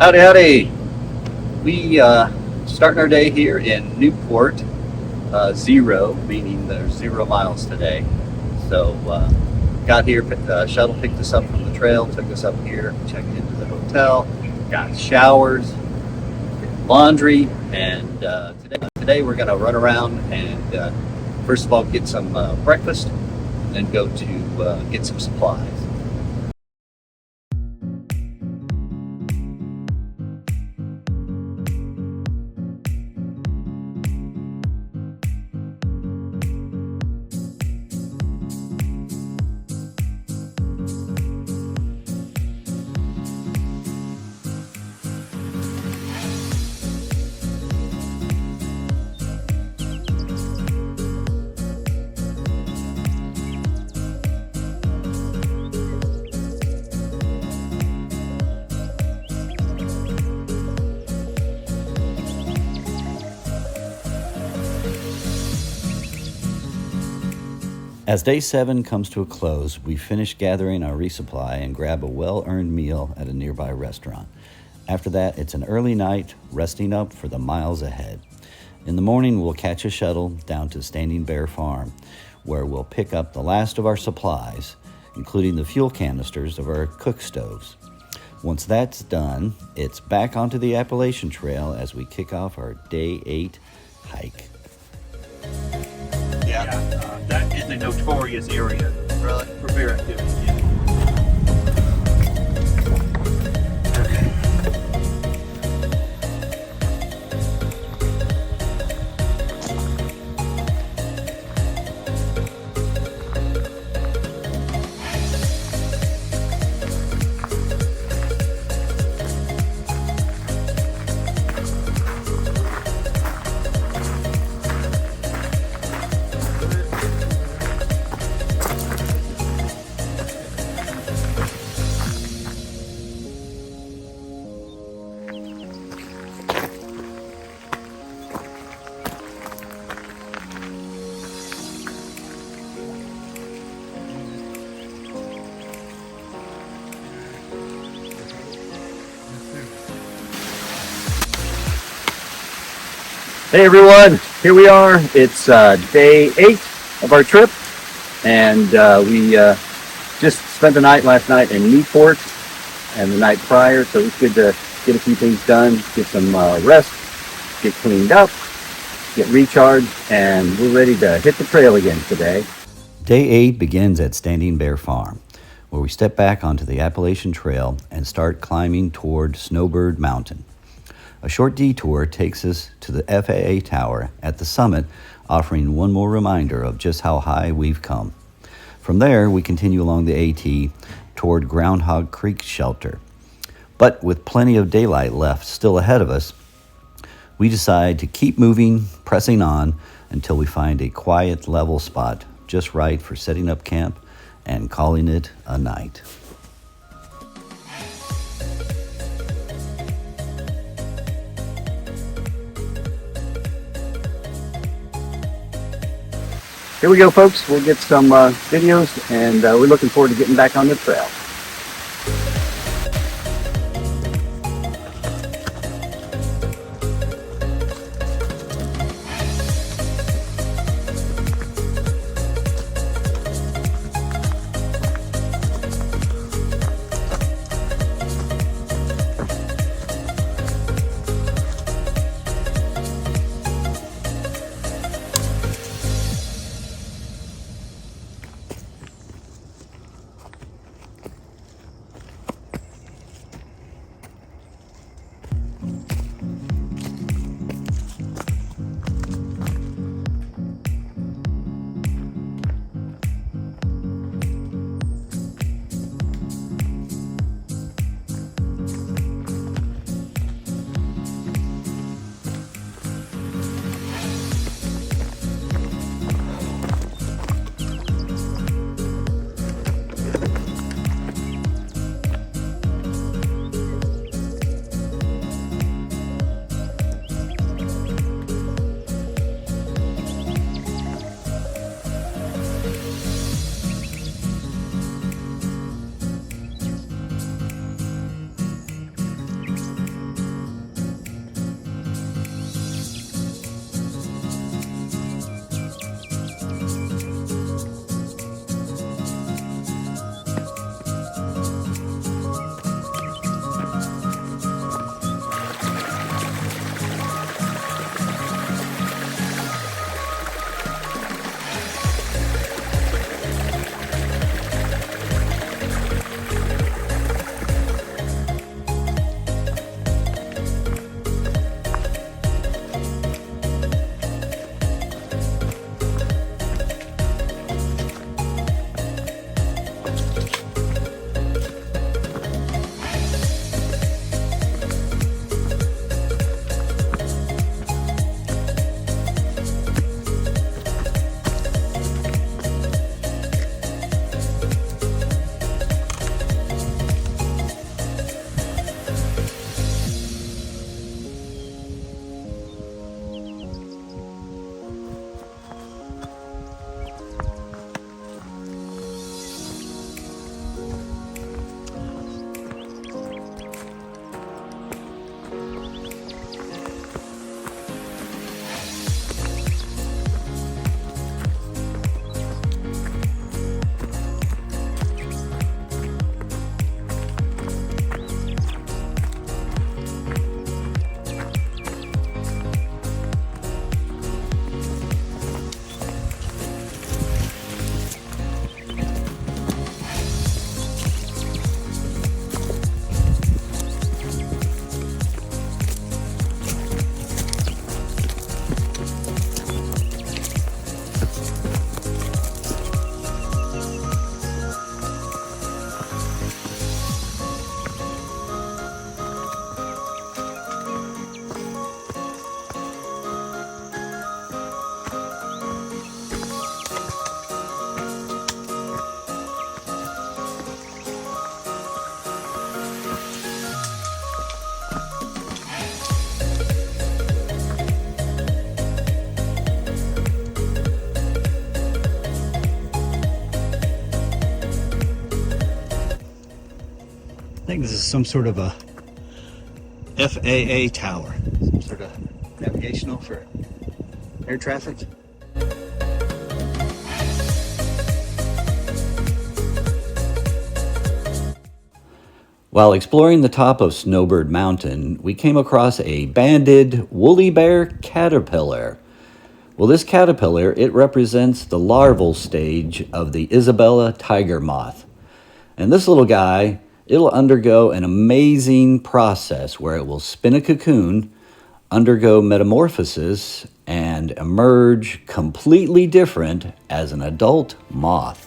Howdy, howdy. We starting our day here in Newport, zero, meaning there's 0 miles today. So got here, shuttle picked us up from the trail, took us up here, checked into the hotel, got showers, laundry, and today we're gonna run around and first of all get some breakfast, and then go to get some supplies. As day 7 comes to a close, we finish gathering our resupply and grab a well-earned meal at a nearby restaurant. After that, it's an early night, resting up for the miles ahead. In the morning, we'll catch a shuttle down to Standing Bear Farm, where we'll pick up the last of our supplies, including the fuel canisters of our cook stoves. Once that's done, it's back onto the Appalachian Trail as we kick off our day 8 hike. That is a notorious area. Really? For bear activity. Yeah. Hey everyone, here we are. It's day 8 of our trip, and we just spent the night last night in Newport and the night prior, so it's good to get a few things done, get some rest, get cleaned up, get recharged, and we're ready to hit the trail again today. Day 8 begins at Standing Bear Farm, where we step back onto the Appalachian Trail and start climbing toward Snowbird Mountain. A short detour takes us to the FAA tower at the summit, offering one more reminder of just how high we've come. From there, we continue along the AT toward Groundhog Creek Shelter. But with plenty of daylight left still ahead of us, we decide to keep moving, pressing on until we find a quiet, level spot just right for setting up camp and calling it a night. Here we go, folks. We'll get some videos, and we're looking forward to getting back on the trail. think this is some sort of a FAA tower, some sort of navigational for air traffic. While exploring the top of Snowbird Mountain, we came across a banded woolly bear caterpillar. Well, this caterpillar, it represents the larval stage of the Isabella tiger moth. And this little guy, it'll undergo an amazing process where it will spin a cocoon, undergo metamorphosis, and emerge completely different as an adult moth.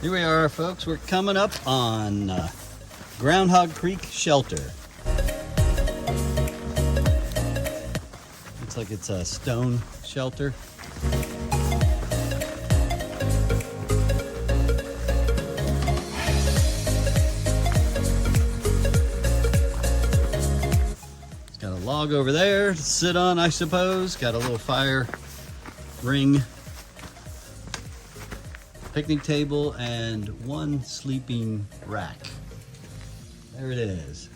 Here we are, folks. We're coming up on Groundhog Creek Shelter. Looks like it's a stone shelter. It's got a log over there to sit on, I suppose. Got a little fire ring, picnic table, and one sleeping rack. There it is.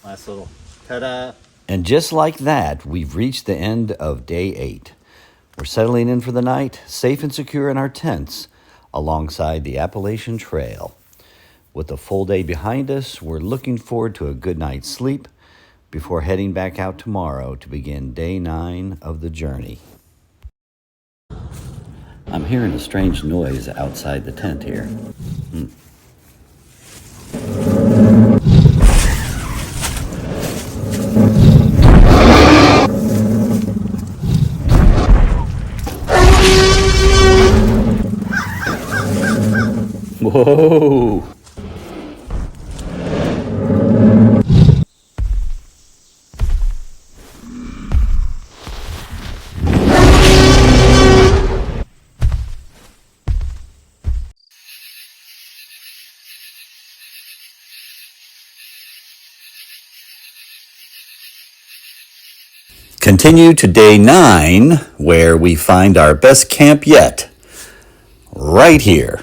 Last little ta-da. And just like that, we've reached the end of day 8. We're settling in for the night, safe and secure in our tents, alongside the Appalachian Trail. With a full day behind us, we're looking forward to a good night's sleep before heading back out tomorrow to begin day 9 of the journey. I'm hearing a strange noise outside the tent here. Whoa! continue to day 9, where we find our best camp yet, right here.